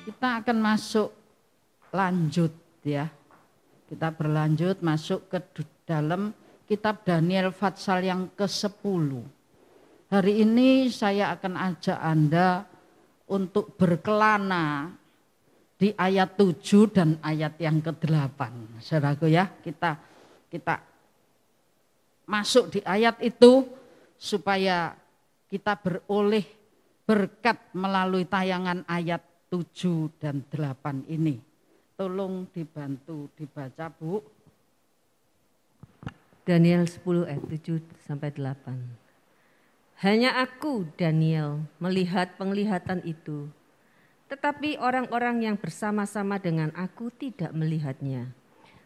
Kita akan masuk lanjut ya. Kita berlanjut masuk ke dalam kitab Daniel Fatsal yang ke-10. Hari ini saya akan ajak Anda untuk berkelana di ayat 7 dan ayat yang ke-8. Saudaraku ya, kita masuk di ayat itu supaya kita beroleh berkat melalui tayangan ayat 7 dan 8 ini. Tolong dibantu dibaca, Bu. Daniel 10 ayat 7 sampai 8. Hanya aku, Daniel, melihat penglihatan itu, tetapi orang-orang yang bersama-sama dengan aku tidak melihatnya.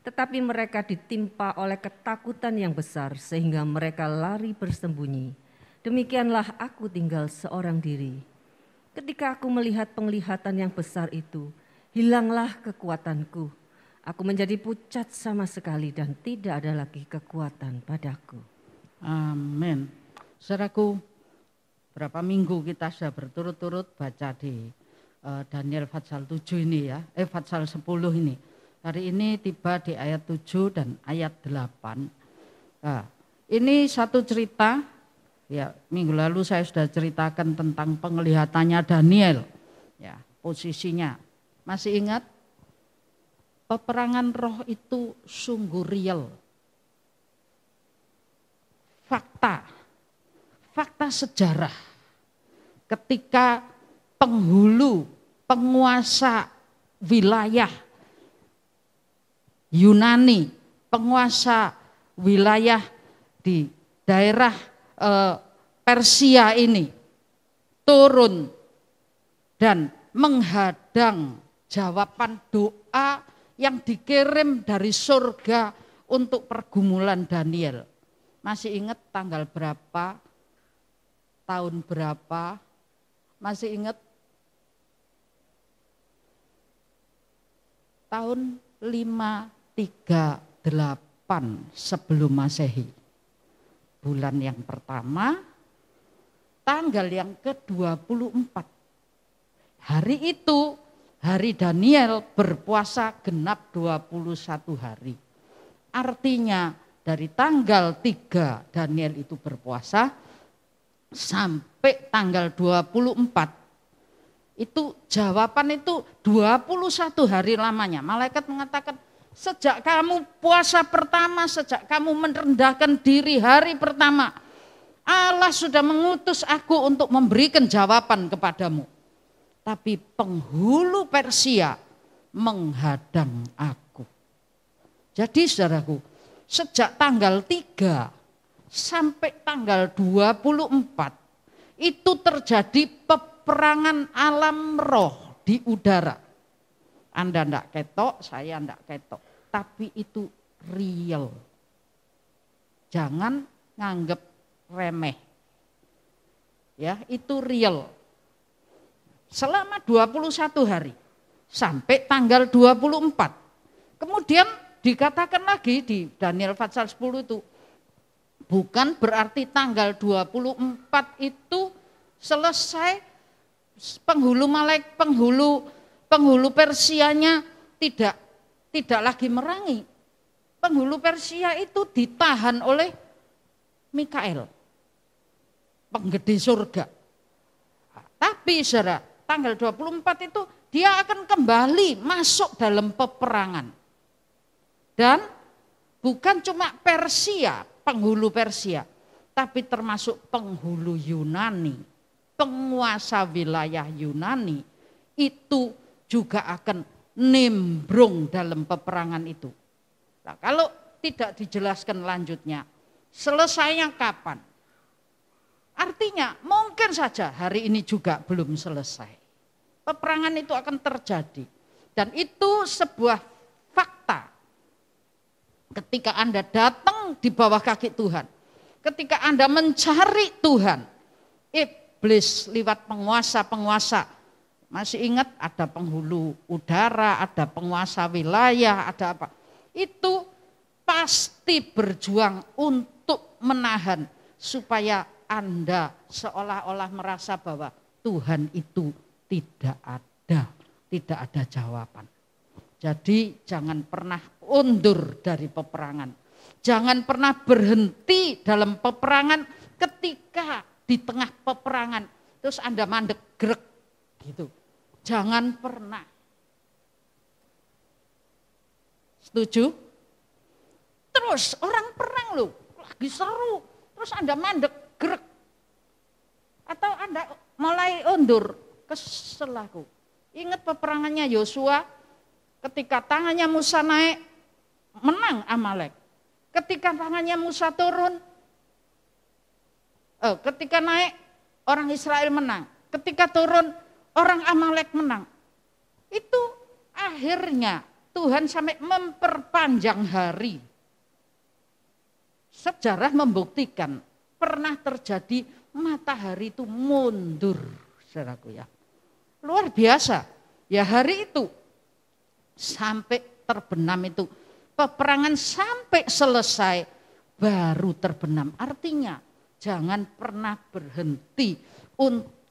Tetapi mereka ditimpa oleh ketakutan yang besar sehingga mereka lari bersembunyi. Demikianlah aku tinggal seorang diri. Ketika aku melihat penglihatan yang besar itu, hilanglah kekuatanku. Aku menjadi pucat sama sekali dan tidak ada lagi kekuatan padaku. Amin. Saudaraku, berapa minggu kita sudah berturut-turut baca di Daniel Fatsal 7 ini ya, Fatsal 10 ini. Hari ini tiba di ayat 7 dan ayat 8. Nah, ini satu cerita. Ya, minggu lalu saya sudah ceritakan tentang penglihatannya Daniel. Ya, posisinya. Masih ingat? Peperangan roh itu sungguh real. Fakta sejarah. Ketika penguasa wilayah Yunani, penguasa wilayah di daerah Persia ini turun dan menghadang jawaban doa yang dikirim dari surga untuk pergumulan Daniel. Masih ingat tanggal berapa? Tahun berapa? Masih ingat? Tahun 538 sebelum Masehi. Bulan yang pertama, tanggal yang ke-24. Hari itu, hari Daniel berpuasa genap 21 hari. Artinya dari tanggal 3 Daniel itu berpuasa, sampai tanggal 24, itu jawaban itu 21 hari lamanya. Malaikat mengatakan, sejak kamu puasa pertama, sejak kamu merendahkan diri hari pertama, Allah sudah mengutus aku untuk memberikan jawaban kepadamu. Tapi penghulu Persia menghadang aku. Jadi saudaraku, sejak tanggal 3 sampai tanggal 24, itu terjadi peperangan alam roh di udara. Anda enggak ketok, saya enggak ketok. Tapi itu real. Jangan nganggep remeh. Ya, itu real. Selama 21 hari sampai tanggal 24. Kemudian dikatakan lagi di Daniel Fatsal 10 itu, bukan berarti tanggal 24 itu selesai penghulu Persianya tidak lagi merangi. Penghulu Persia itu ditahan oleh Mikael, penggede surga. Tapi saudara, tanggal 24 itu dia akan kembali masuk dalam peperangan. Dan bukan cuma Persia, penghulu Persia, tapi termasuk penghulu Yunani, penguasa wilayah Yunani, itu juga akan nimbrung dalam peperangan itu. Nah, kalau tidak dijelaskan lanjutnya, selesainya kapan? Artinya mungkin saja hari ini juga belum selesai. Peperangan itu akan terjadi. Dan itu sebuah fakta. Ketika Anda datang di bawah kaki Tuhan, ketika Anda mencari Tuhan, iblis lewat penguasa-penguasa, masih ingat ada penghulu udara, ada penguasa wilayah, ada apa. Itu pasti berjuang untuk menahan supaya Anda seolah-olah merasa bahwa Tuhan itu tidak ada jawaban. Jadi jangan pernah undur dari peperangan. Jangan pernah berhenti dalam peperangan ketika di tengah peperangan terus Anda mandek grek gitu. Jangan pernah. Setuju? Terus orang perang loh, lagi seru, terus Anda mandek grek. Atau Anda mulai undur, kesel aku. Ingat peperangannya Yosua, ketika tangannya Musa naik, menang Amalek. Ketika tangannya Musa turun, ketika naik, orang Israel menang. Ketika turun, orang Amalek menang. Itu akhirnya Tuhan sampai memperpanjang hari. Sejarah membuktikan pernah terjadi matahari itu mundur, saudaraku ya. Luar biasa. Ya hari itu sampai terbenam itu peperangan sampai selesai baru terbenam. Artinya jangan pernah berhenti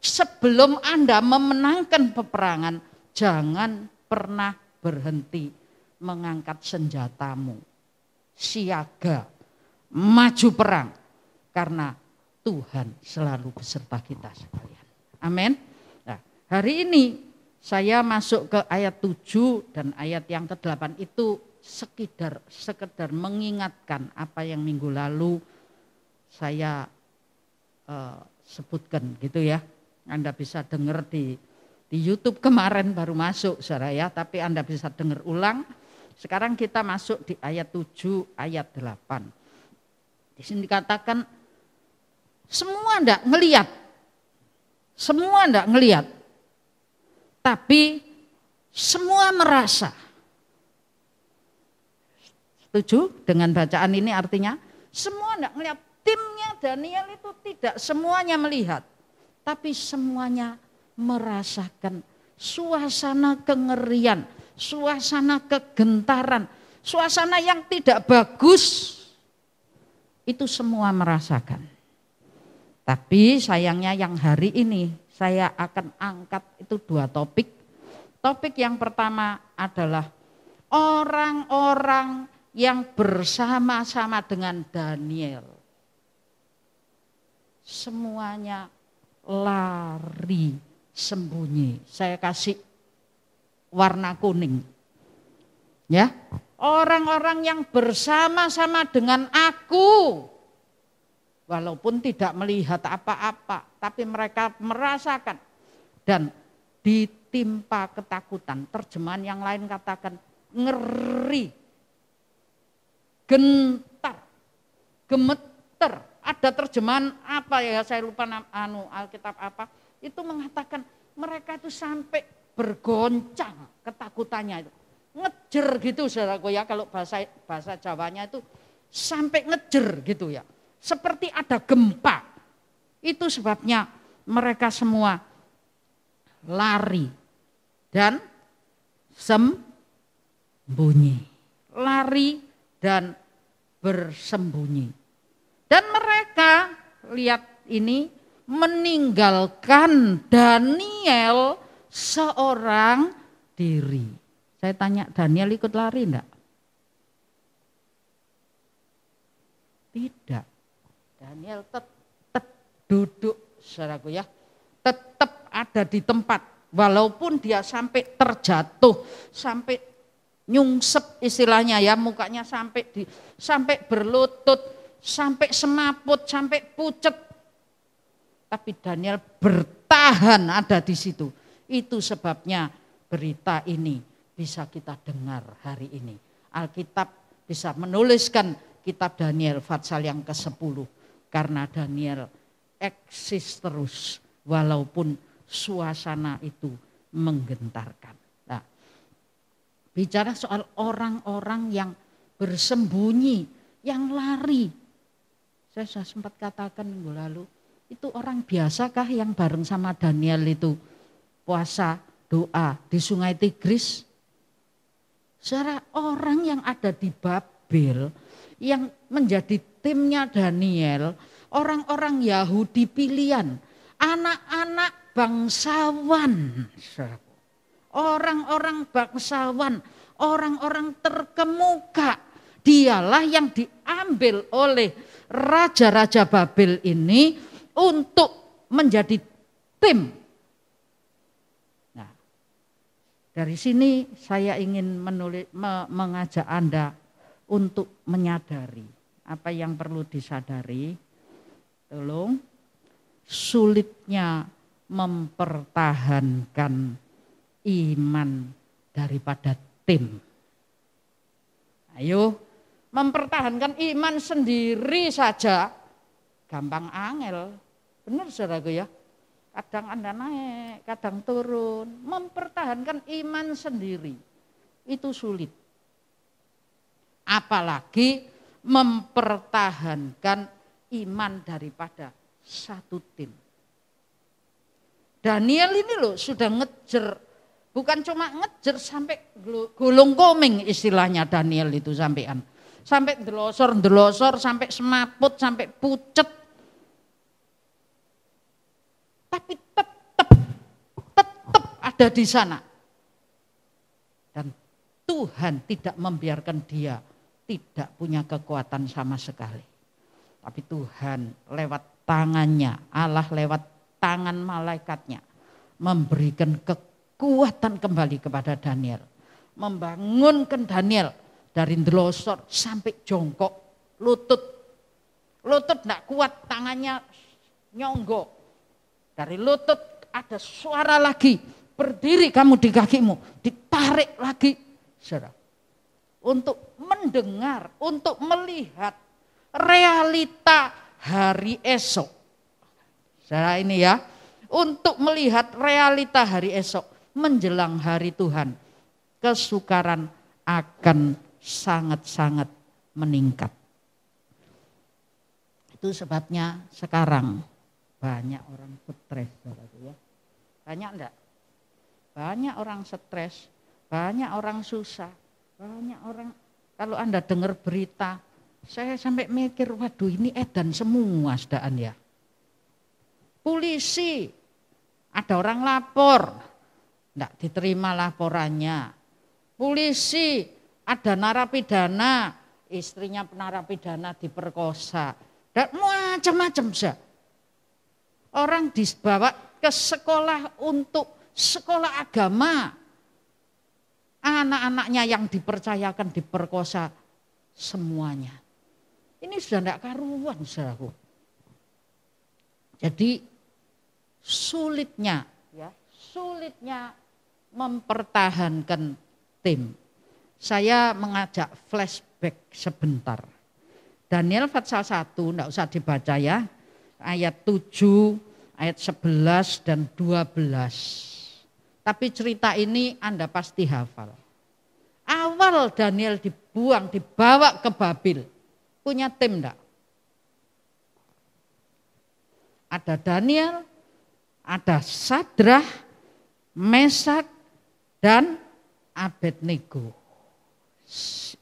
sebelum Anda memenangkan peperangan, jangan pernah berhenti mengangkat senjatamu. Siaga, maju perang karena Tuhan selalu beserta kita sekalian. Amin. Nah, hari ini saya masuk ke ayat 7 dan ayat yang ke-8 itu sekedar mengingatkan apa yang minggu lalu saya sebutkan gitu ya. Anda bisa dengar di YouTube kemarin baru masuk saudara ya, tapi Anda bisa dengar ulang. Sekarang kita masuk di ayat 7 ayat 8. Di sini dikatakan semua enggak ngelihat. Semua enggak ngelihat. Tapi semua merasa. Setuju dengan bacaan ini artinya semua enggak ngelihat. Timnya Daniel itu tidak semuanya melihat. Tapi semuanya merasakan suasana kengerian, suasana kegentaran, suasana yang tidak bagus. Itu semua merasakan. Tapi sayangnya yang hari ini saya akan angkat itu 2 topik. Topik yang pertama adalah orang-orang yang bersama-sama dengan Daniel. Semuanya lari sembunyi. Saya kasih warna kuning. Ya, orang-orang yang bersama-sama dengan aku, walaupun tidak melihat apa-apa, tapi mereka merasakan dan ditimpa ketakutan. Terjemahan yang lain katakan ngeri, gentar, gemeter. Ada terjemahan apa ya, saya lupa Alkitab apa, itu mengatakan mereka itu sampai bergoncang ketakutannya itu. Ngejer gitu saudaraku ya, kalau bahasa Jawanya itu sampai ngejer gitu ya. Seperti ada gempa. Itu sebabnya mereka semua lari dan sembunyi. Lari dan bersembunyi. Dan mereka, lihat ini, meninggalkan Daniel seorang diri. Saya tanya, Daniel ikut lari enggak? Tidak. Daniel tetap duduk, saudaraku ya. Tetap ada di tempat, walaupun dia sampai terjatuh, sampai nyungsep istilahnya ya, mukanya sampai berlutut, sampai semaput, sampai pucet. Tapi Daniel bertahan ada di situ. Itu sebabnya berita ini bisa kita dengar hari ini. Alkitab bisa menuliskan kitab Daniel pasal yang ke-10. Karena Daniel eksis terus walaupun suasana itu menggentarkan. Nah, bicara soal orang-orang yang bersembunyi, yang lari. Saya sempat katakan minggu lalu, itu orang biasakah yang bareng sama Daniel itu puasa, doa di Sungai Tigris? Saudara, orang yang ada di Babel, yang menjadi timnya Daniel, orang-orang Yahudi pilihan, anak-anak bangsawan, orang-orang bangsawan, orang-orang terkemuka, dialah yang diambil oleh raja-raja Babel ini untuk menjadi tim. Nah, dari sini saya ingin mengajak Anda untuk menyadari apa yang perlu disadari. Tolong, sulitnya mempertahankan iman daripada tim. Ayo, mempertahankan iman sendiri saja gampang angel. Benar saudaraku ya. Kadang Anda naik, kadang turun. Mempertahankan iman sendiri itu sulit. Apalagi mempertahankan iman daripada satu tim. Daniel ini loh sudah ngejer, bukan cuma ngejer sampai gulung koming istilahnya Daniel itu sampean. Sampai ndelosor, sampai semaput, sampai pucet. Tapi tetap ada di sana. Dan Tuhan tidak membiarkan dia tidak punya kekuatan sama sekali. Tapi Tuhan lewat tangannya, Allah lewat tangan malaikatnya memberikan kekuatan kembali kepada Daniel. Membangunkan Daniel dari ndelosor sampai jongkok, lutut enggak kuat, tangannya nyonggok. Dari lutut ada suara lagi, berdiri kamu di kakimu, ditarik lagi. Saudara, untuk mendengar, untuk melihat realita hari esok. Saudara ini ya, untuk melihat realita hari esok menjelang hari Tuhan, kesukaran akan sangat-sangat meningkat. Itu sebabnya sekarang banyak orang stres, ya. Banyak enggak? Banyak orang stres, banyak orang susah, banyak orang, kalau Anda dengar berita, saya sampai mikir, waduh ini edan semua sedaan ya. Polisi, ada orang lapor, enggak diterima laporannya. Polisi, ada narapidana, istrinya narapidana diperkosa, dan macam-macam saja. Orang dibawa ke sekolah untuk sekolah agama. Anak-anaknya yang dipercayakan diperkosa semuanya. Ini sudah tidak karuan, saudaraku. Jadi sulitnya mempertahankan tim. Saya mengajak flashback sebentar. Daniel pasal 1, tidak usah dibaca ya. Ayat 7, ayat 11 dan 12. Tapi cerita ini Anda pasti hafal. Awal Daniel dibawa ke Babel. Punya tim enggak? Ada Daniel, ada Sadrah, Mesak, dan Abednego.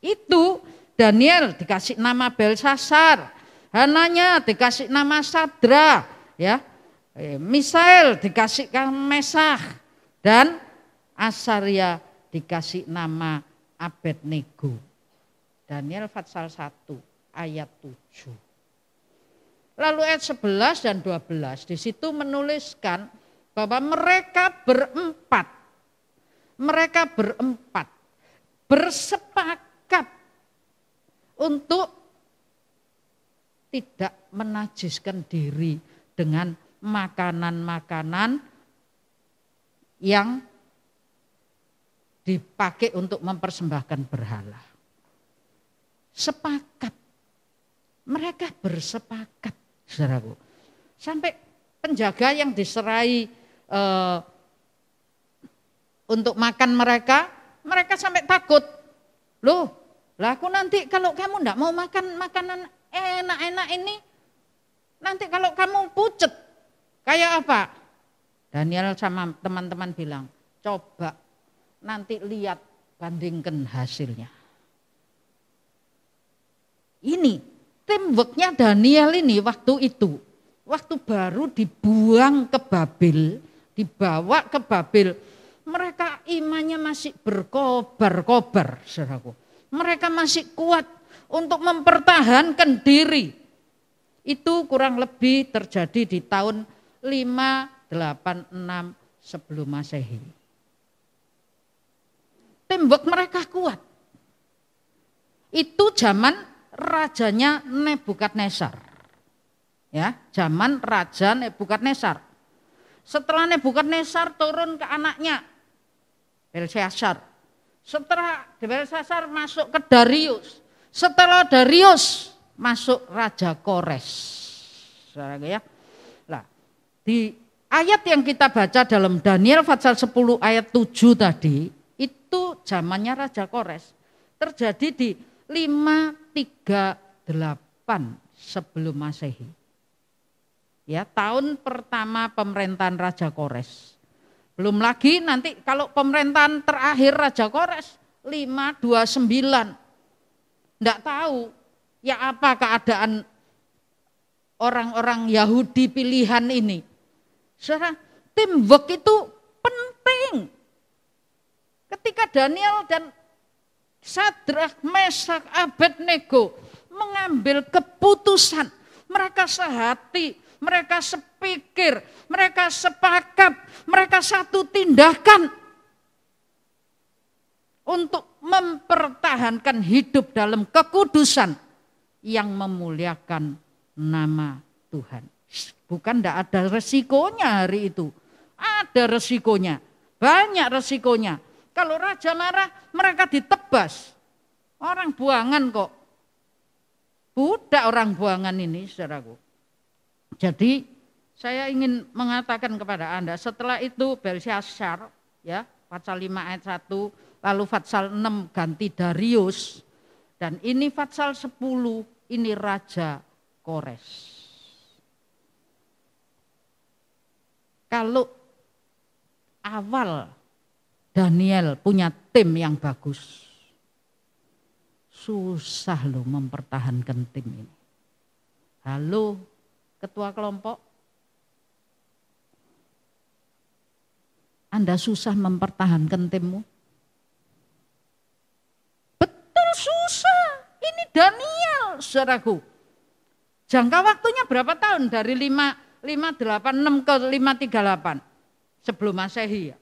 Itu Daniel dikasih nama Belsasar. Hananya dikasih nama Sadrah, ya. Misael dikasih Mesak, dan Asaria dikasih nama Abednego. Daniel pasal 1 ayat 7. Lalu ayat 11 dan 12 di situ menuliskan bahwa mereka berempat bersepakat untuk tidak menajiskan diri dengan makanan-makanan yang dipakai untuk mempersembahkan berhala. Sepakat. Mereka bersepakat, saudaraku. Sampai penjaga yang diserai untuk makan mereka sampai takut. Loh, lah aku nanti kalau kamu enggak mau makan makanan enak-enak ini, nanti kalau kamu pucet, kayak apa? Daniel sama teman-teman bilang, coba nanti lihat, bandingkan hasilnya. Ini teamworknya Daniel ini waktu itu, waktu baru dibuang ke Babel, dibawa ke Babel, mereka imannya masih berkobar-kobar, saudaraku. Mereka masih kuat untuk mempertahankan diri. Itu kurang lebih terjadi di tahun 586 sebelum Masehi. Teamwork mereka kuat. Itu zaman rajanya Nebukadnezar. Ya, zaman raja Nebukadnezar. Setelah Nebukadnezar turun ke anaknya Belshazzar. Setelah Belshazzar masuk ke Darius. Setelah Darius masuk Raja Kores. Ya. Nah, di ayat yang kita baca dalam Daniel pasal 10 ayat 7 tadi, itu zamannya Raja Kores. Terjadi di 538 sebelum Masehi. Ya, tahun pertama pemerintahan Raja Kores. Belum lagi nanti kalau pemerintahan terakhir Raja Kores 529. Enggak tahu ya apa keadaan orang-orang Yahudi pilihan ini. Saudara, teamwork itu penting. Ketika Daniel dan Sadrak, Mesak, Abednego mengambil keputusan, mereka sehati, mereka sepikir, mereka sepakat, mereka satu tindakan untuk mempertahankan hidup dalam kekudusan yang memuliakan nama Tuhan. Bukan tidak ada resikonya hari itu, ada resikonya, banyak resikonya. Kalau raja marah, mereka ditebas. Orang buangan kok. Budak orang buangan ini, saudaraku. Jadi saya ingin mengatakan kepada Anda, setelah itu Belshazzar, ya, pasal 5 ayat 1, lalu pasal 6 ganti Darius, dan ini pasal 10, ini Raja Kores. Kalau awal Daniel punya tim yang bagus, susah loh mempertahankan tim ini. Halo ketua kelompok, Anda susah mempertahankan timmu? Betul susah, ini Daniel saudaraku. Jangka waktunya berapa tahun? Dari 586 ke 538 sebelum Masehi ya.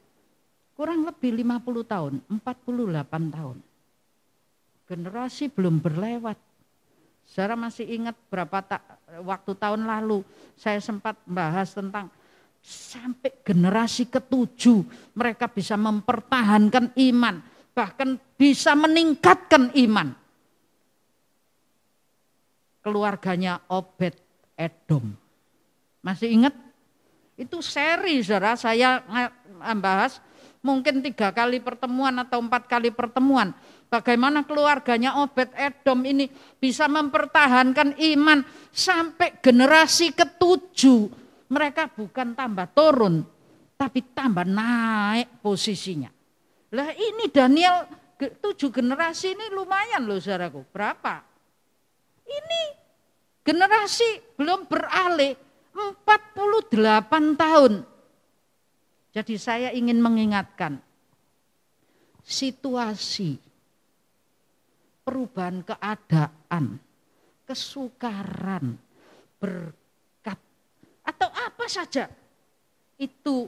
Kurang lebih 50 tahun, 48 tahun. Generasi belum berlewat. Saudara masih ingat berapa waktu tahun lalu saya sempat bahas tentang sampai generasi ke-7 mereka bisa mempertahankan iman, bahkan bisa meningkatkan iman. Keluarganya Obed Edom. Masih ingat? Itu seri saudara, saya bahas mungkin 3 kali pertemuan atau 4 kali pertemuan. Bagaimana keluarganya Obed Edom ini bisa mempertahankan iman sampai generasi ke-7. Mereka bukan tambah turun, tapi tambah naik posisinya. Lah ini Daniel 7 generasi ini lumayan loh saudaraku. Berapa? Ini generasi belum beralih 48 tahun. Jadi saya ingin mengingatkan situasi, perubahan keadaan, kesukaran, berkat, atau apa saja itu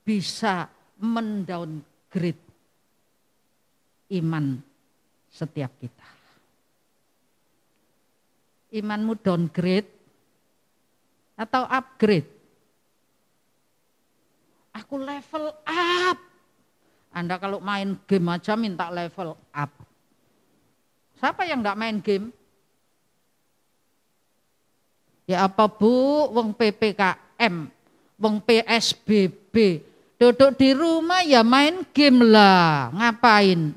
bisa mendowngrade iman setiap kita. Imanmu downgrade atau upgrade? Aku level up. Anda kalau main game aja minta level up. Siapa yang enggak main game? Ya apa Bu, wong PPKM, wong PSBB, duduk di rumah ya main game lah, ngapain?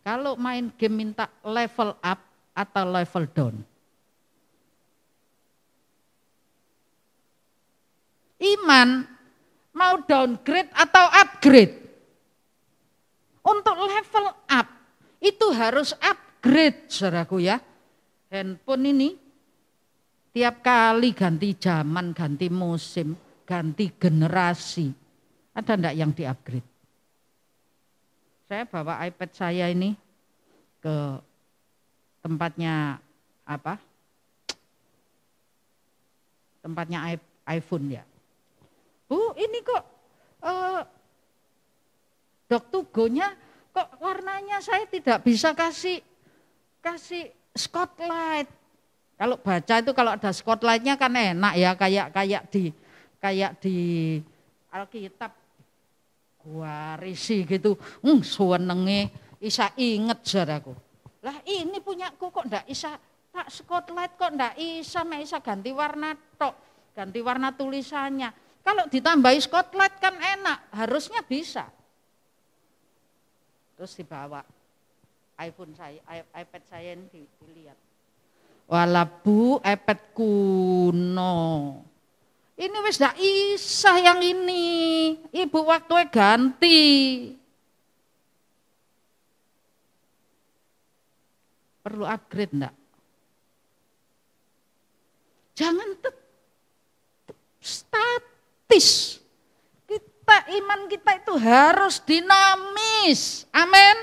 Kalau main game minta level up atau level down? Iman mau downgrade atau upgrade? Untuk level up itu harus upgrade, saudaraku ya. Handphone ini tiap kali ganti zaman, ganti musim, ganti generasi, ada enggak yang di-upgrade? Saya bawa iPad saya ini ke tempatnya apa? Tempatnya iPhone ya. Bu, ini kok Dok Tugonya kok warnanya saya tidak bisa kasih spotlight. Kalau baca itu kalau ada spotlightnya kan enak ya, kayak di Alkitab gua risi gitu. Suwenenge isa inget saudaraku. Lah ini punyaku kok ndak isa tak spotlight, kok ndak isa ganti warna tok, ganti warna tulisannya. Kalau ditambahi spotlight kan enak, harusnya bisa. Terus dibawa iPhone saya, iPad saya ini dilihat. Walah Bu, iPad kuno. Ini wis dak isah yang ini. Ibu waktunya ganti. Perlu upgrade enggak? Jangan tetap statis. Iman kita itu harus dinamis. Amin.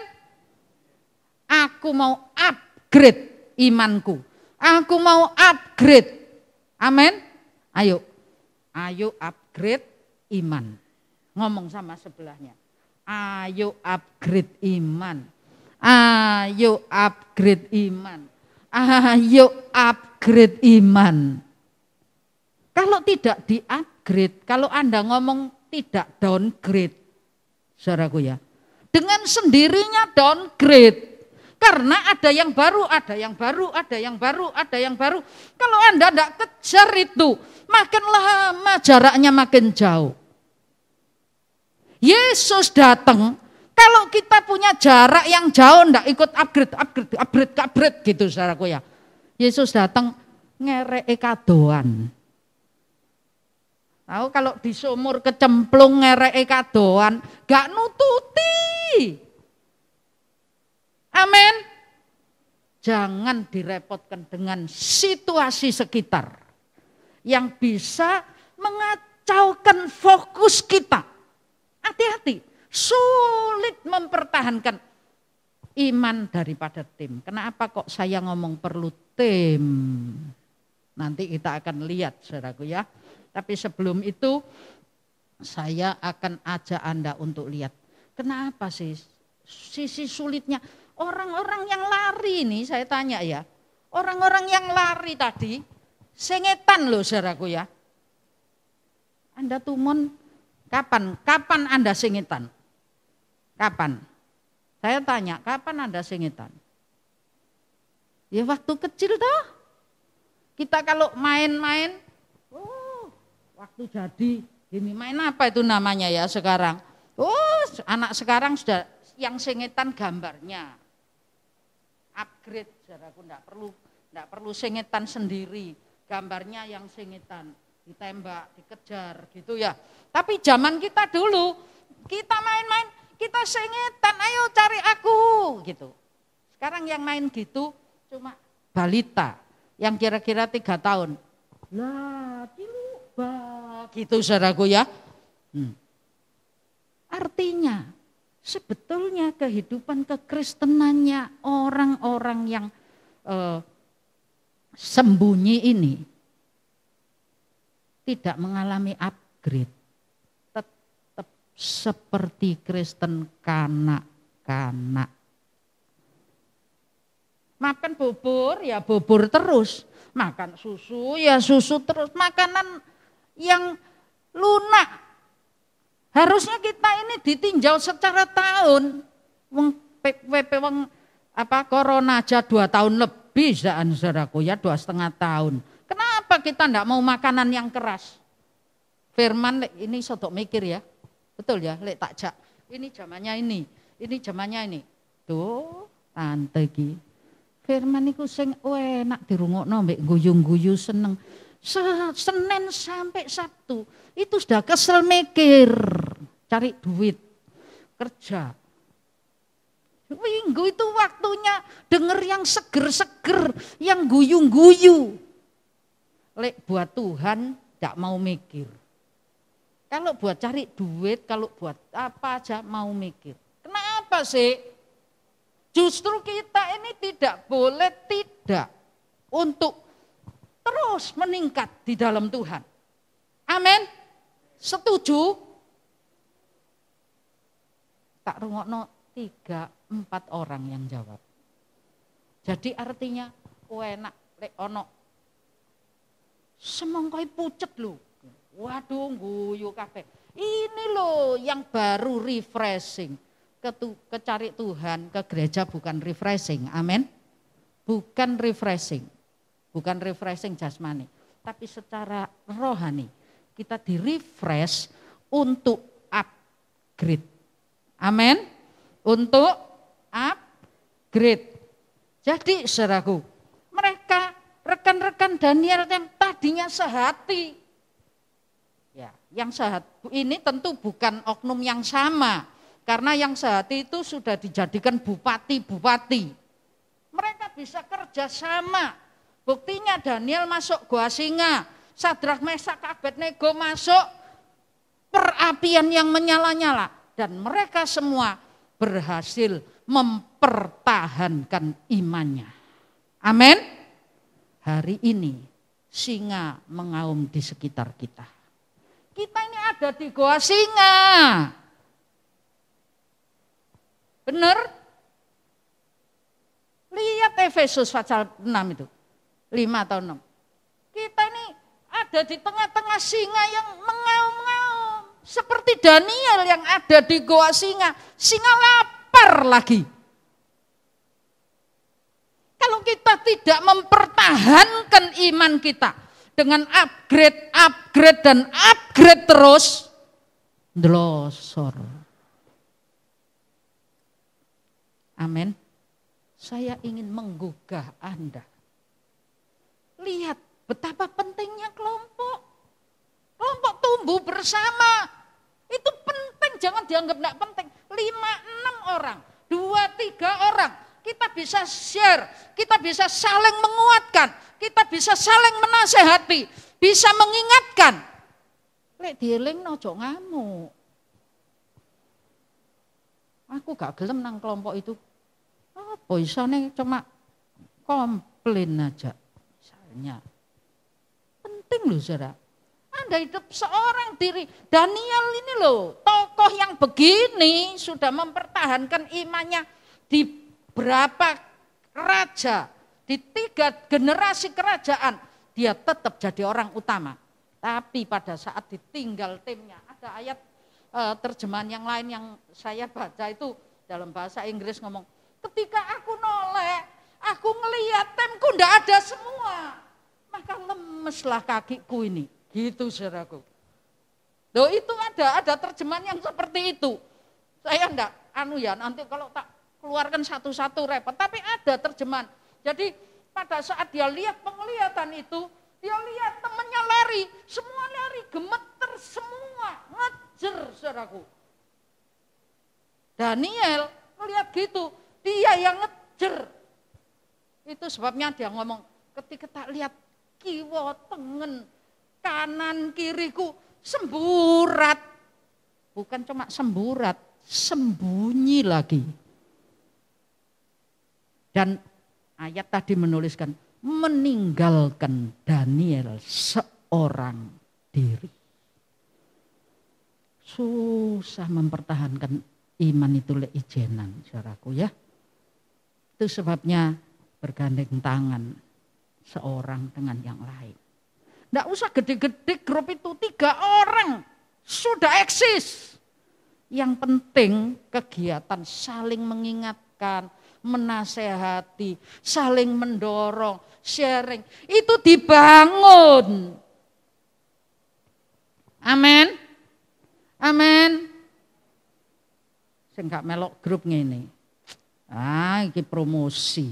Aku mau upgrade imanku. Aku mau upgrade. Amin. Ayo upgrade iman. Ngomong sama sebelahnya. Ayo upgrade iman. Ayo upgrade iman. Ayo upgrade iman. Kalau tidak di-upgrade, kalau Anda ngomong tidak downgrade, saudaraku ya. Dengan sendirinya downgrade. Karena ada yang baru, ada yang baru, ada yang baru, ada yang baru. Kalau Anda tidak kejar itu, makin lama jaraknya makin jauh. Yesus datang, kalau kita punya jarak yang jauh, tidak ikut upgrade gitu saudaraku ya. Yesus datang ngerek kadoan. Tahu kalau di sumur kecemplung ngerek kadoan, gak nututi. Amin. Jangan direpotkan dengan situasi sekitar yang bisa mengacaukan fokus kita. Hati-hati, sulit mempertahankan iman daripada tim. Kenapa kok saya ngomong perlu tim? Nanti kita akan lihat saudaraku ya. Tapi sebelum itu saya akan ajak Anda untuk lihat. Kenapa sih sisi sulitnya orang-orang yang lari ini, saya tanya ya. Orang-orang yang lari tadi sengetan loh saudaraku ya. Anda tumun kapan Anda sengetan? Kapan? Saya tanya, kapan Anda sengetan? Ya waktu kecil toh. Kita kalau main-main, waktu jadi ini main apa itu namanya ya sekarang? Anak sekarang sudah yang sengetan gambarnya. Upgrade, saudaraku, enggak perlu sengetan sendiri. Gambarnya yang sengetan, ditembak, dikejar gitu ya. Tapi zaman kita dulu, kita main-main, kita sengetan, ayo cari aku gitu. Sekarang yang main gitu cuma balita yang kira-kira 3 tahun. Lah, gitu saudaraku ya. Artinya sebetulnya kehidupan kekristenannya orang-orang yang sembunyi ini tidak mengalami upgrade, tetap seperti Kristen kanak-kanak. Makan bubur ya bubur terus, makan susu ya susu terus, makanan yang lunak. Harusnya kita ini ditinjau secara tahun. Corona aja 2 tahun lebih, saudaraku ya 2,5 tahun. Kenapa kita enggak mau makanan yang keras? Firman ini sodok mikir ya, betul ya, lek takjak. Ini zamannya ini. Tuh, tante ki. Firman iku sing enak dirungokno mbek guyu-guyu seneng. Senin sampai Sabtu itu sudah kesel mikir, cari duit, kerja. Minggu itu waktunya denger yang seger-seger, yang guyu-guyu. Lek buat Tuhan tidak mau mikir. Kalau buat cari duit, kalau buat apa aja mau mikir. Kenapa sih? Justru kita ini tidak boleh tidak untuk terus meningkat di dalam Tuhan. Amin. Setuju? Tak rungokno 3-4 orang yang jawab. Jadi artinya enak lek ono semongkoi pucet lho. Waduh guyu kabeh. Ini loh yang baru refreshing. Kecari Tuhan ke gereja bukan refreshing. Amin. Bukan refreshing. Bukan refreshing jasmani, tapi secara rohani kita di-refresh untuk upgrade. Amin. Untuk upgrade. Jadi saudaraku, mereka rekan-rekan Daniel yang tadinya sehati. Ya, yang sehati ini tentu bukan oknum yang sama, karena yang sehati itu sudah dijadikan bupati-bupati. Mereka bisa kerja sama. Buktinya Daniel masuk gua singa, Sadrak Mesak Abednego masuk perapian yang menyala-nyala. Dan mereka semua berhasil mempertahankan imannya. Amin. Hari ini singa mengaum di sekitar kita. Kita ini ada di gua singa. Benar? Lihat Efesus pasal 6 itu. 5 atau 6. Kita ini ada di tengah-tengah singa yang mengaum-ngaum. Seperti Daniel yang ada di goa singa. Singa lapar lagi. Kalau kita tidak mempertahankan iman kita dengan upgrade dan upgrade terus, ndelosor. Amin. Saya ingin menggugah Anda. Lihat betapa pentingnya kelompok. Kelompok tumbuh bersama. Itu penting, jangan dianggap enggak penting. 5-6 orang, 2-3 orang. Kita bisa share, kita bisa saling menguatkan, kita bisa saling menasehati, bisa mengingatkan. Lek dieling ojo ngamuk. Aku gak gelem nang kelompok itu. Apa isane cuma komplain aja. Penting loh saudara. Anda hidup seorang diri. Daniel ini loh, tokoh yang begini sudah mempertahankan imannya di berapa raja, di 3 generasi kerajaan. Dia tetap jadi orang utama. Tapi pada saat ditinggal timnya, ada ayat terjemahan yang lain yang saya baca itu dalam bahasa Inggris ngomong, ketika aku noleh, aku ngelihat timku ndak ada semua. Maka lemeslah kakiku ini, gitu saudaraku. Loh itu ada terjemahan yang seperti itu. Saya enggak nanti kalau tak keluarkan satu-satu repot. Tapi ada terjemahan. Jadi pada saat dia lihat penglihatan itu, dia lihat temannya lari, semua lari, gemeter semua, ngejer saudaraku. Daniel melihat gitu, dia yang ngejer. Itu sebabnya dia ngomong, ketika tak lihat kiwa tengen kanan kiriku semburat. Bukan cuma semburat, sembunyi lagi. Dan ayat tadi menuliskan meninggalkan Daniel seorang diri. susah mempertahankan iman itu ijenan, saudaraku ya. Itu sebabnya bergandeng tangan seorang dengan yang lain. Tidak usah gede-gede grup itu 3 orang sudah eksis. Yang penting kegiatan saling mengingatkan, menasehati, saling mendorong, sharing. Itu dibangun. Amin. Amin. Sing gak melok grup ngene. Ini promosi.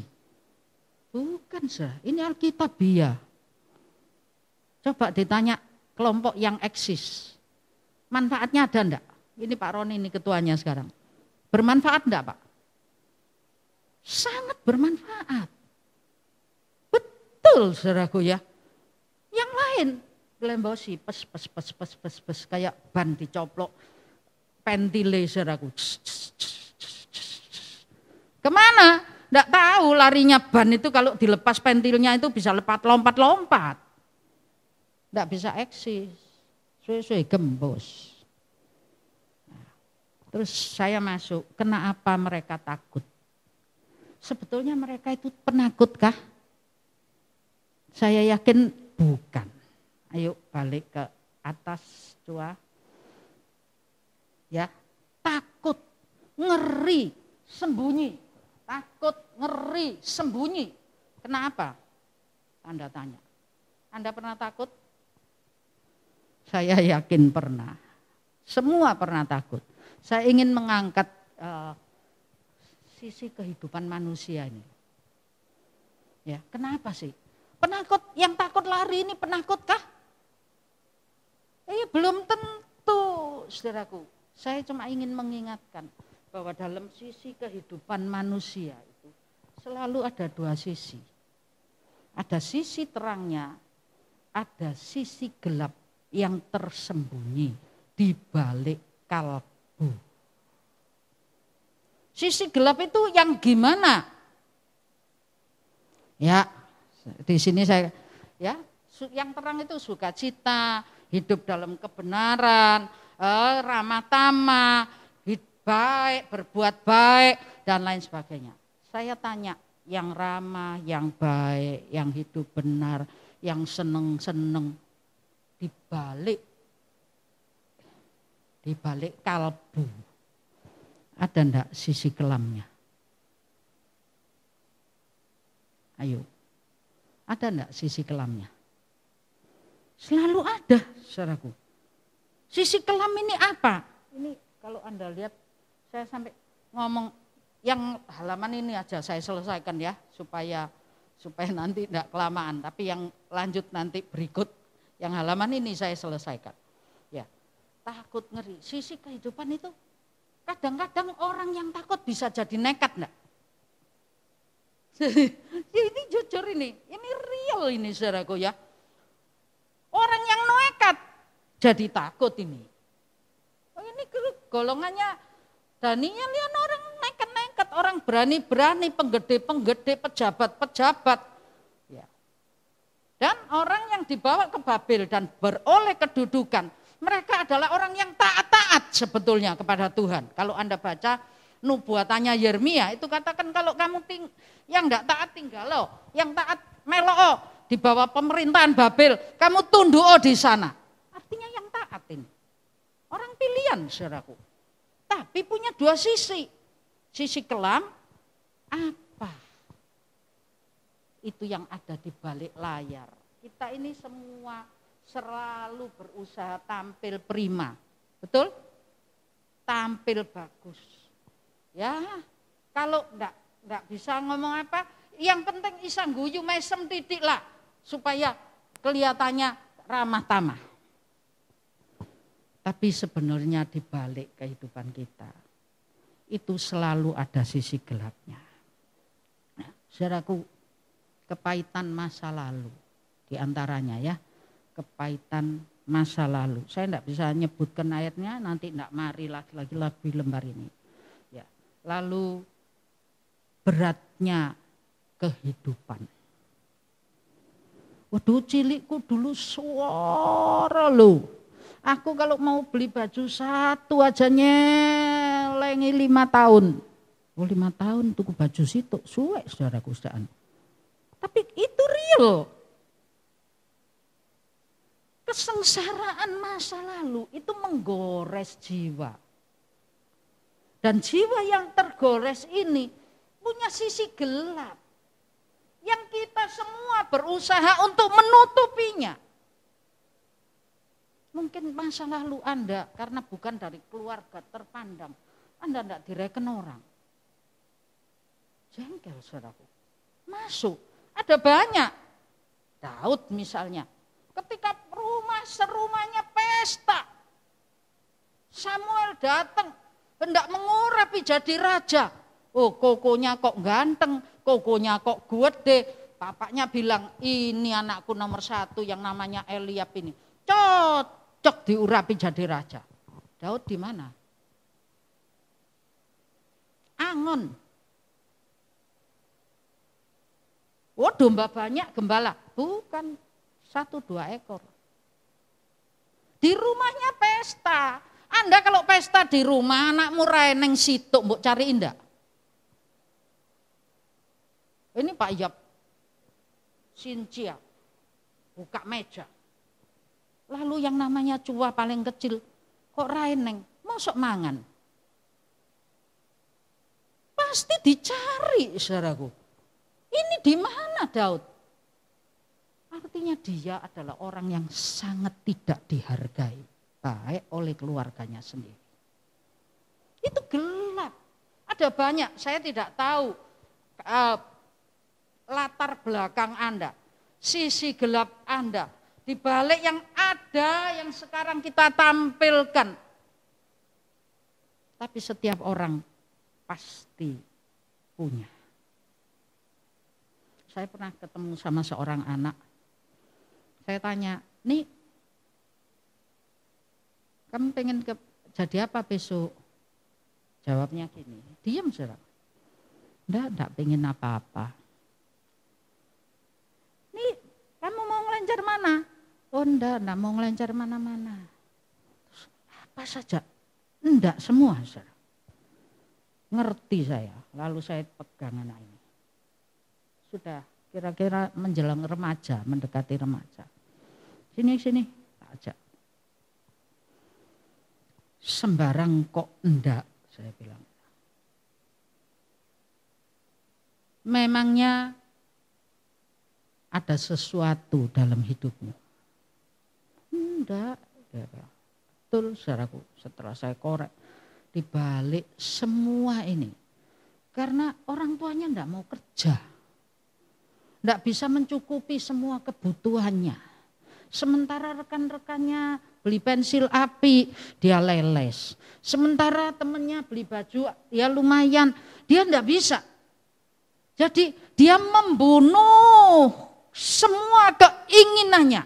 Bukan sah, ini Alkitabiah. Coba ditanya kelompok yang eksis. Manfaatnya ada enggak? Ini Pak Roni ini ketuanya sekarang. Bermanfaat enggak Pak? Sangat bermanfaat. Betul saudaraku ya. Yang lain gelembosi pes kayak ban dicoplok pentile saudaraku. Kemana? Enggak tahu larinya ban itu kalau dilepas pentilnya itu bisa lompat-lompat. Enggak bisa eksis. Suwe-suwe gembos. Terus saya masuk, kenapa mereka takut? Sebetulnya mereka itu penakutkah? Saya yakin bukan. Ayo balik ke atas Cua. Ya, takut, ngeri, sembunyi. Takut, ngeri, sembunyi. Kenapa? Tanda tanya. Anda pernah takut? Saya yakin pernah. Semua pernah takut. Saya ingin mengangkat sisi kehidupan manusia ini. Ya, kenapa sih? Penakut, yang takut lari ini penakutkah? Belum tentu, saudaraku. Saya cuma ingin mengingatkan bahwa dalam sisi kehidupan manusia itu selalu ada 2 sisi. Ada sisi terangnya, ada sisi gelap yang tersembunyi di balik kalbu. Sisi gelap itu yang gimana? Ya, di sini saya ya, yang terang itu sukacita, hidup dalam kebenaran, ramah tamah, baik, berbuat baik dan lain sebagainya. Saya tanya, yang ramah, yang baik, yang hidup benar, yang seneng-seneng di balik kalbu. Ada enggak sisi kelamnya? Ayo. Ada enggak sisi kelamnya? Selalu ada, saudaraku. Sisi kelam ini apa? Ini kalau Anda lihat, saya sampai ngomong yang halaman ini aja saya selesaikan ya, supaya nanti enggak kelamaan. Tapi yang lanjut nanti berikut, yang halaman ini saya selesaikan. Ya, takut, ngeri. Sisi kehidupan itu kadang-kadang orang yang takut bisa jadi nekat enggak? Ini jujur ini real ini saudaraku ya. Orang yang nekat jadi takut ini. Ini golongannya Daniel ya, orang nekat-nekat, orang berani-berani, penggede-penggede, pejabat-pejabat. Ya. Dan orang yang dibawa ke Babel dan beroleh kedudukan, mereka adalah orang yang taat-taat sebetulnya kepada Tuhan. Kalau Anda baca nubuatannya Yeremia itu katakan kalau kamu yang enggak taat tinggal lo, yang taat melo di bawah pemerintahan Babel, kamu tunduk di sana. Artinya yang taat ini. Orang pilihan saudaraku. Tapi punya 2 sisi. Sisi kelam apa? Itu yang ada di balik layar. Kita ini semua selalu berusaha tampil prima. Betul? Tampil bagus. Ya, kalau enggak bisa ngomong apa, yang penting isang guyu mesem titik lah supaya kelihatannya ramah tamah. Tapi sebenarnya di balik kehidupan kita itu selalu ada sisi gelapnya. Nah, saudaraku, kepahitan masa lalu di antaranya ya, kepahitan masa lalu. Saya enggak bisa nyebutkan ayatnya, nanti enggak mari lagi lebih lembar ini. Ya. Lalu beratnya kehidupan. Waduh, cilikku dulu suara lo. Aku kalau mau beli baju satu aja nyelengi 5 tahun. Oh 5 tahun tuku baju situ, suwe saudaraku sedaan. Tapi itu real. Kesengsaraan masa lalu itu menggores jiwa. Dan jiwa yang tergores ini punya sisi gelap. Yang kita semua berusaha untuk menutupinya. Mungkin masa lalu Anda karena bukan dari keluarga terpandang, Anda tidak direken orang. Jengkel saudaraku. Masuk, ada banyak. Daud misalnya, ketika serumahnya pesta, Samuel datang, hendak mengurapi jadi raja. Oh kokonya kok ganteng, kokonya kok gede. Bapaknya bilang, ini anakku nomor 1 yang namanya Eliab ini. Cocok diurapi jadi raja. Daud di mana? Angon. Oh domba banyak gembala. Bukan 1-2 ekor. Di rumahnya pesta. Anda kalau pesta di rumah anakmu raeneng situk mbok cari indah. Ini Pak Yap. Sincia. Buka meja. Lalu yang namanya cua paling kecil, kok raeneng, mosok mangan. Pasti dicari saudaraku. Ini di mana Daud? Artinya dia adalah orang yang sangat tidak dihargai, baik oleh keluarganya sendiri. Itu gelap. Ada banyak, saya tidak tahu latar belakang Anda, sisi gelap Anda. Di balik yang ada yang sekarang kita tampilkan. Tapi setiap orang pasti punya. Saya pernah ketemu sama seorang anak. Saya tanya, nih kamu pengen jadi apa besok? Jawabnya gini, diam saudara. Enggak pengen apa-apa. Nih kamu mau ngelencar mana? Oh enggak mau ngelencar mana-mana. Apa saja? Enggak semua saudara. Ngerti saya, lalu saya pegang anak ini. Sudah kira-kira menjelang remaja, mendekati remaja. Sini, tak ajak. Sembarang kok enggak, saya bilang. Memangnya ada sesuatu dalam hidupmu? Enggak. Betul saudaraku, setelah saya korek. Dibalik semua ini. Karena orang tuanya enggak mau kerja. Enggak bisa mencukupi semua kebutuhannya. Sementara rekan-rekannya beli pensil api, dia leles. Sementara temannya beli baju, ya lumayan, dia enggak bisa. Jadi dia membunuh semua keinginannya.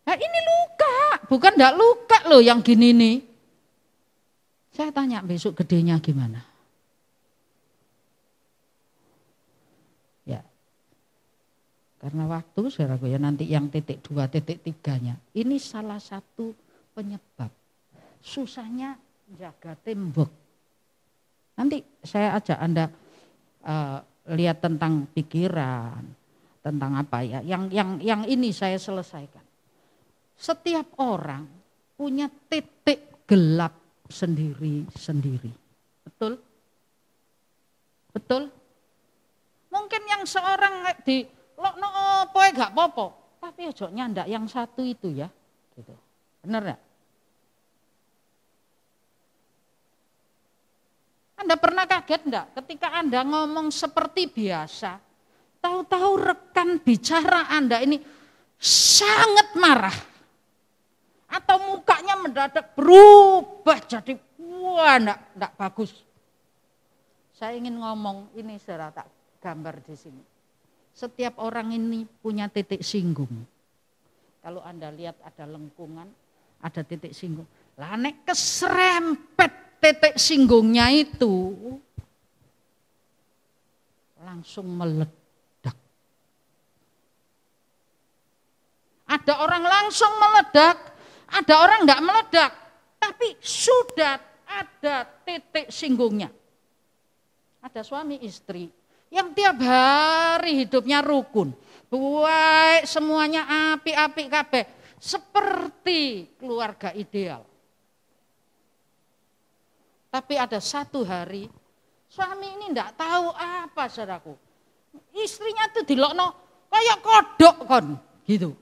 Nah ini luka, bukan enggak luka loh yang gini nih. Saya tanya besok gedenya gimana? Ya, karena waktu saudaraku ya nanti yang titik 2, titik 3-nya. Ini salah satu penyebab susahnya jaga tembok. Nanti saya ajak Anda lihat tentang pikiran, tentang apa ya. Yang ini saya selesaikan. Setiap orang punya titik gelap sendiri-sendiri. Betul? Betul? Mungkin yang seorang di lokno opoe gak popo, tapi ojo nyandak yang satu itu ya. Gitu. Bener gak? Anda pernah kaget enggak ketika Anda ngomong seperti biasa, tahu-tahu rekan bicara Anda ini sangat marah. Atau mukanya mendadak berubah jadi wah enggak bagus. Saya ingin ngomong ini saudara tak gambar di sini. Setiap orang ini punya titik singgung. Kalau Anda lihat ada lengkungan, ada titik singgung. Lah nek keserempet titik singgungnya itu langsung meledak. Ada orang langsung meledak, ada orang enggak meledak. Tapi sudah ada titik singgungnya. Ada suami istri yang tiap hari hidupnya rukun. Baik semuanya api-api kabeh. Seperti keluarga ideal. Tapi ada satu hari, suami ini enggak tahu apa saudaraku. Istrinya tuh dilokno kayak kodok kon, gitu.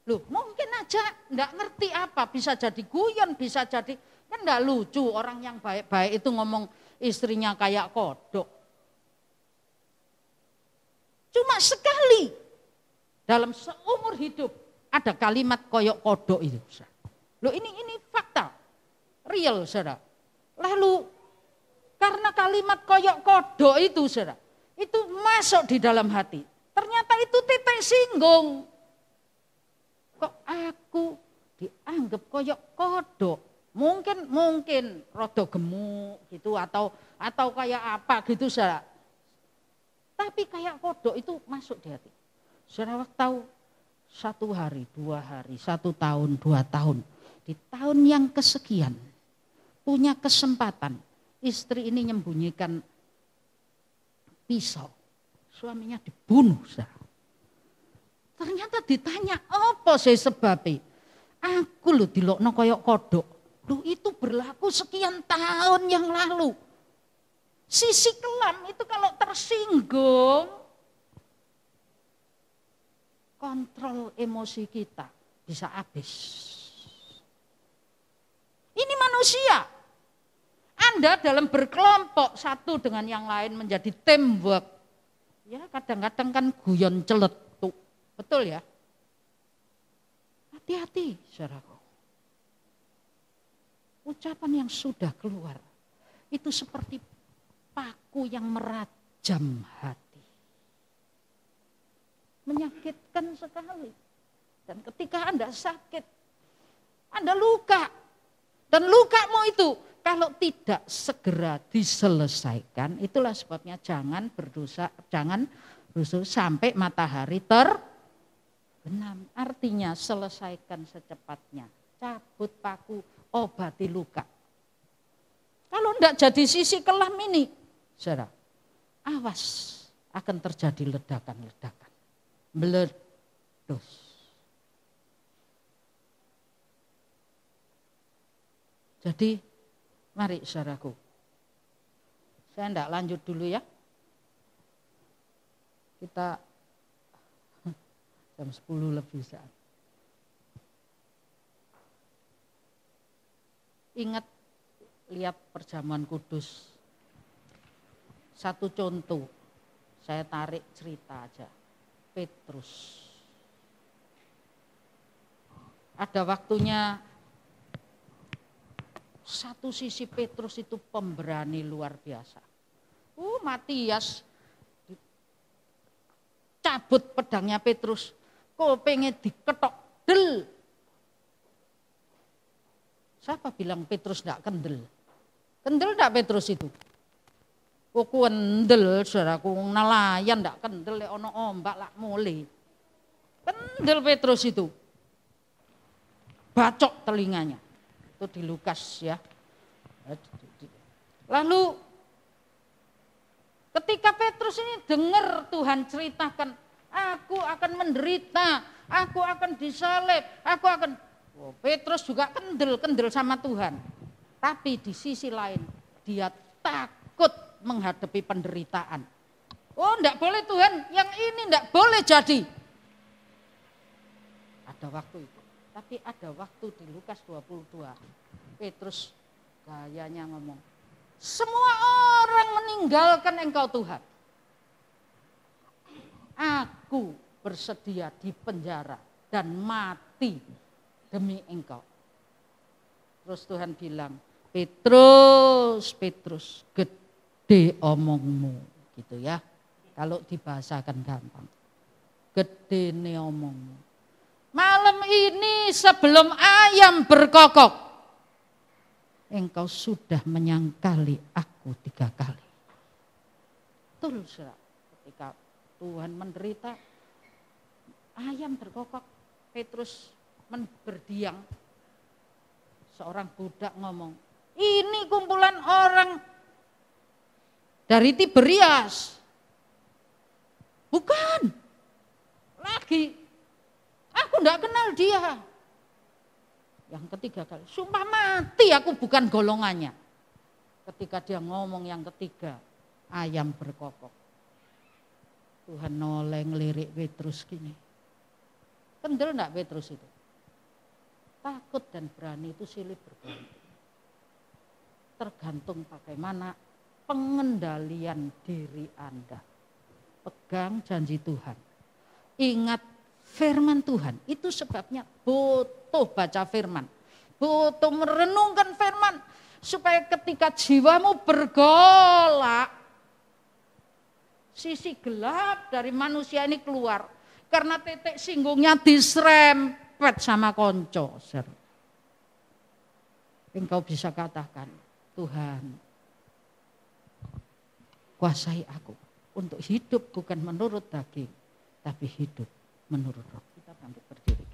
Loh, mungkin aja enggak ngerti apa, bisa jadi guyon, bisa jadi, kan enggak lucu orang yang baik-baik itu ngomong istrinya kayak kodok. Cuma sekali dalam seumur hidup ada kalimat koyok kodok itu. Loh ini fakta, real saudara. Lalu karena kalimat koyok kodok itu saudara, itu masuk di dalam hati. Ternyata itu titik singgung. Kok aku dianggap koyok kodok? Mungkin rodo gemuk gitu atau kayak apa gitu saudara. Tapi kayak kodok itu masuk di hati. Saudara tahu 1 hari, 2 hari, 1 tahun, 2 tahun. Di tahun yang kesekian punya kesempatan istri ini menyembunyikan pisau. Suaminya dibunuh saudara. Ternyata ditanya apa sih sebabnya? Aku lho dilokno koyok kodok. Loh itu berlaku sekian tahun yang lalu. Sisi kelam itu kalau tersinggung, kontrol emosi kita bisa habis. Ini manusia. Anda dalam berkelompok satu dengan yang lain menjadi teamwork. Ya kadang-kadang kan guyon celetuk. Betul ya? Hati-hati saudaraku. Ucapan yang sudah keluar itu seperti paku yang merajam hati. Menyakitkan sekali. Dan ketika Anda sakit, Anda luka. Dan lukamu itu kalau tidak segera diselesaikan, itulah sebabnya jangan berdosa sampai matahari terbenam. Artinya selesaikan secepatnya. Cabut paku, obati luka. Kalau tidak jadi sisi kelam ini, saudara, awas akan terjadi ledakan-ledakan. Meledos. Jadi, mari saudaraku. Saya tidak lanjut dulu ya. Kita jam 10 lebih saat. Ingat lihat perjamuan kudus. Satu contoh, saya tarik cerita aja. Petrus. Ada waktunya satu sisi Petrus itu pemberani luar biasa. Matias cabut pedangnya Petrus, pengen diketok del. Siapa bilang Petrus enggak kendel? Kendel enggak Petrus itu? Kendel, saudaraku, nelayan enggak kendel, ono ombak lak mule. Kendel Petrus itu. Bacok telinganya. Itu di Lukas ya. Lalu ketika Petrus ini dengar Tuhan ceritakan, aku akan menderita, aku akan disalib, aku akan... Petrus juga kendel sama Tuhan. Tapi di sisi lain dia takut menghadapi penderitaan. Enggak boleh Tuhan, yang ini enggak boleh jadi. Ada waktu itu. Tapi ada waktu di Lukas 22. Petrus gayanya ngomong, semua orang meninggalkan Engkau Tuhan. Aku bersedia di penjara dan mati demi Engkau. Terus Tuhan bilang, Petrus, gede omongmu, gitu ya. Kalau dibahasakan gampang. Gede nih omongmu. Malam ini sebelum ayam berkokok, engkau sudah menyangkali aku 3 kali. Betul, ketika Tuhan menderita, ayam berkokok, Petrus berdiam. Seorang budak ngomong, ini kumpulan orang dari Tiberias. Bukan, lagi, aku enggak kenal dia. Yang ketiga kali, sumpah mati aku bukan golongannya. Ketika dia ngomong yang ketiga, ayam berkokok. Tuhan noleh ngelirik Petrus gini. Kendel enggak Petrus itu? Takut dan berani itu silih berganti. Tergantung bagaimana pengendalian diri Anda. Pegang janji Tuhan. Ingat firman Tuhan. Itu sebabnya butuh baca firman. Butuh merenungkan firman. Supaya ketika jiwamu bergolak, sisi gelap dari manusia ini keluar. Karena titik singgungnya diserempet sama konco. Engkau bisa katakan, Tuhan, kuasai aku untuk hidup bukan menurut daging, tapi hidup menurut roh. Kita bangkit berdiri.